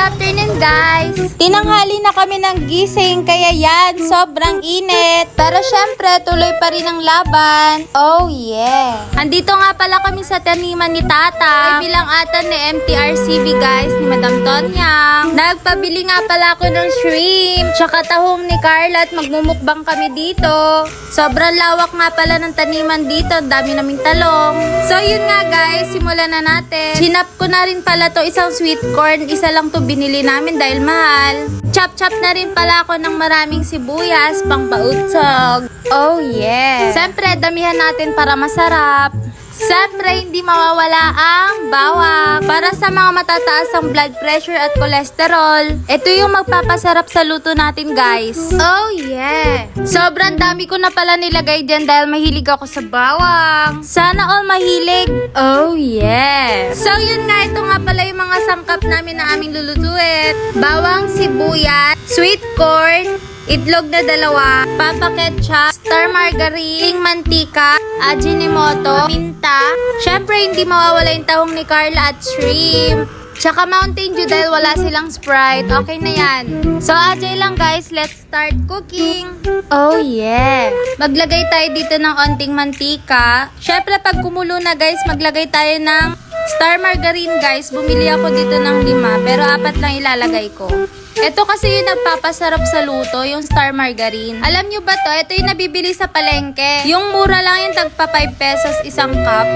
afternoon guys! Tinanghali na kami ng gising kaya yan, sobrang init. Pero syempre, tuloy pa rin ang laban. Oh yeah! Andito nga pala kami sa taniman ni Tata. Bilang atan ni MTRCB guys, ni Madam Tonya. Nagpabili nga pala ako ng shrimp, tsaka tahong ni Carla at magmumukbang kami dito. Sobrang lawak nga pala ng taniman dito, dami naming talong. So yun nga guys, simulan na natin. Chinap ko na rin pala to isang sweet corn, isa lang to binili namin dahil mahal. Chop-chop na rin pala ako ng maraming sibuyas pang pautsog. Oh yeah! Siyempre, damihan natin para masarap. Siyempre, hindi mawawala ang bawang. Para sa mga matataas ang blood pressure at cholesterol, ito yung magpapasarap sa luto natin, guys. Oh, yeah! Sobrang dami ko na pala nilagay dyan dahil mahilig ako sa bawang. Sana all mahilig. Oh, yeah! So, yun nga. Ito nga pala yung mga sangkap namin na aming lulutuin. Bawang, sibuyas, sweet corn, itlog na 2, papa ketchup, star margarine, mantika, ajinomoto, minta. Syempre, hindi mawawala yung tahong ni Carla at shrimp. Tsaka Mountain Dew dahil wala silang Sprite. Okay na yan. So, ajay lang guys. Let's start cooking. Oh yeah! Maglagay tayo dito ng onting mantika. Syempre, pag kumulo na guys, maglagay tayo ng star margarine guys. Bumili ako dito ng 5, pero 4 lang ilalagay ko. Ito kasi yung nagpapasarap sa luto, yung star margarine. Alam nyo ba to? Ito yung nabibili sa palengke. Yung mura lang yung tagpa 5 pesos isang cup.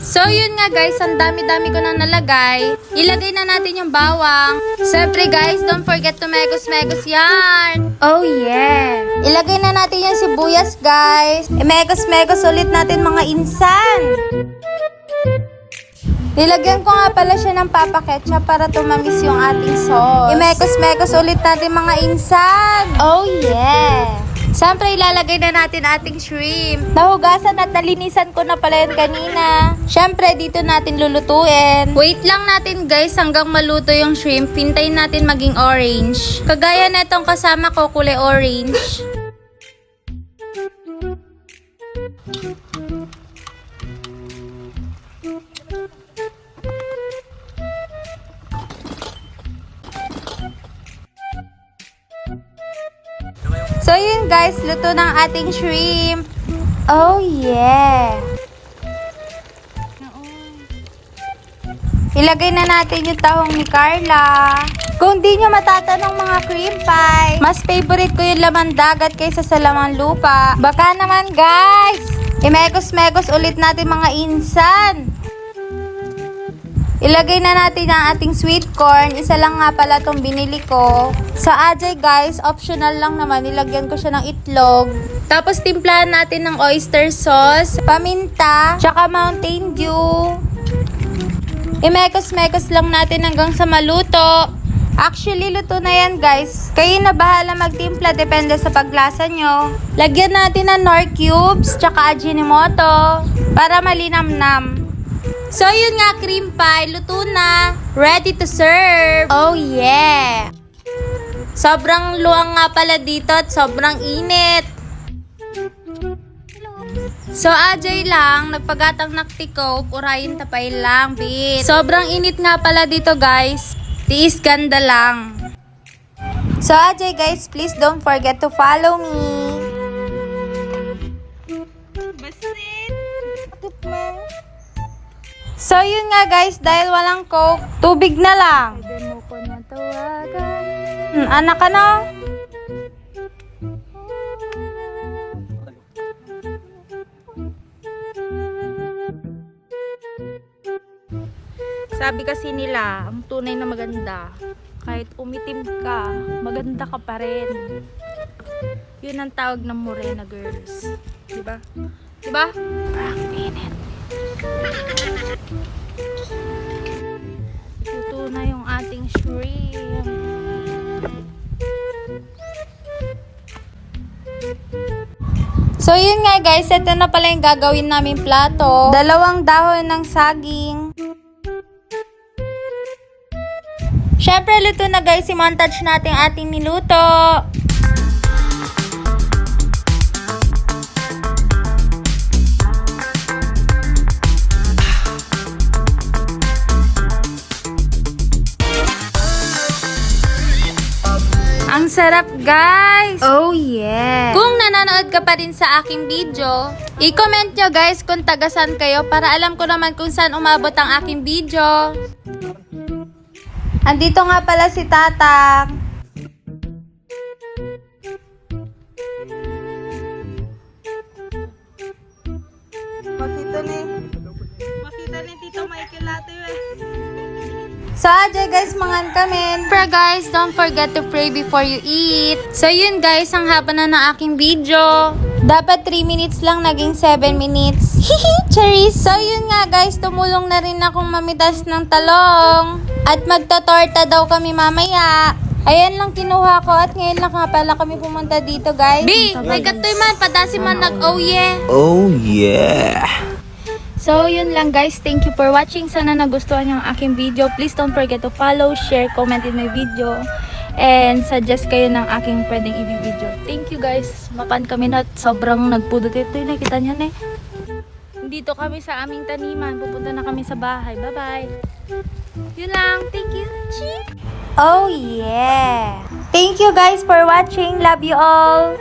So yun nga guys, ang dami-dami ko nang nalagay. Ilagay na natin yung bawang. Siyempre guys, don't forget to megos-megos yan. Oh yeah! Ilagay na natin yung sibuyas guys. Megos-megos ulit natin mga insan. Nilagyan ko nga pala siya ng papa ketchup para tumamis yung ating sauce. Imekos-mekos ulit natin mga insan. Oh yeah! Siyempre ilalagay na natin ating shrimp. Nahugasan at nalinisan ko na pala yun kanina. Siyempre dito natin lulutuin. Wait lang natin guys hanggang maluto yung shrimp. Hintayin natin maging orange. Kagaya na itong kasama ko kulay orange. So yun guys, luto ng ating shrimp. Oh yeah! Ilagay na natin yung tahong ni Carla. Kung di nyo matatanong mga cream pie, mas favorite ko yung laman dagat kaysa sa laman lupa. Baka naman guys! Imegos-megos ulit natin mga insan. Ilagay na natin ang ating sweet corn. Isa lang nga pala itong binili ko. Sa ajay guys, optional lang naman. Nilagyan ko siya ng itlog. Tapos timplahan natin ng oyster sauce, paminta, tsaka Mountain Dew. Imekos-mekos lang natin hanggang sa maluto. Actually, luto na yan guys. Kayo na bahala magtimpla, depende sa paglasa nyo. Lagyan natin ng Knorr cubes, tsaka ajinomoto, para malinamnam. So, yun nga, cream pie. Luto na. Ready to serve. Oh, yeah. Sobrang luwang nga pala dito at sobrang init. So, ajay lang. Nagpagatang naktiko. Urayin tapay lang, bitch. Sobrang init nga pala dito, guys. Tiis ganda lang. So, ajay, guys, please don't forget to follow me. Basit. So, yun nga guys, dahil walang coke, tubig na lang. Pwede mo ko natawagan. Anak ka na? Sabi kasi nila, ang tunay na maganda, kahit umitim ka, maganda ka pa rin. Yun ang tawag ng morena girls. Diba? Diba? Parang minute. Luto na yung ating shrimp. So yun nga guys, ito na pala yung gagawin namin plato. 2 dahon ng saging. Syempre luto na guys, i-montage natin ating niluto. sarap, guys! Oh, yeah! Kung nanonood ka pa rin sa aking video, i-comment nyo, guys, kung tagasan kayo para alam ko naman kung saan umabot ang aking video. Andito nga pala si Tatang. Makita ni Tito Michael natin So, adya guys, mangan kami. Pero guys, don't forget to pray before you eat. So, yun guys, ang haba na ng aking video. Dapat 3 minutes lang, naging 7 minutes. Hihi, cherries! So, yun nga guys, tumulong na rin akong mamitas ng talong. At magtatorta daw kami mamaya. Ayan lang kinuha ko at ngayon lang nga pala kami pumunta dito guys. B, may katoy man, padasi man nag-oh yeah. Oh yeah! So, yun lang guys. Thank you for watching. Sana nagustuhan niyo ang aking video. Please don't forget to follow, share, comment in my video. And suggest kayo ng aking pwedeng i-video. Thank you guys. Mapan kami na sobrang nagpudot ito. Nakita niyo na eh. Dito kami sa aming taniman. Pupunta na kami sa bahay. Bye-bye. Yun lang. Thank you. Oh yeah. Thank you guys for watching. Love you all.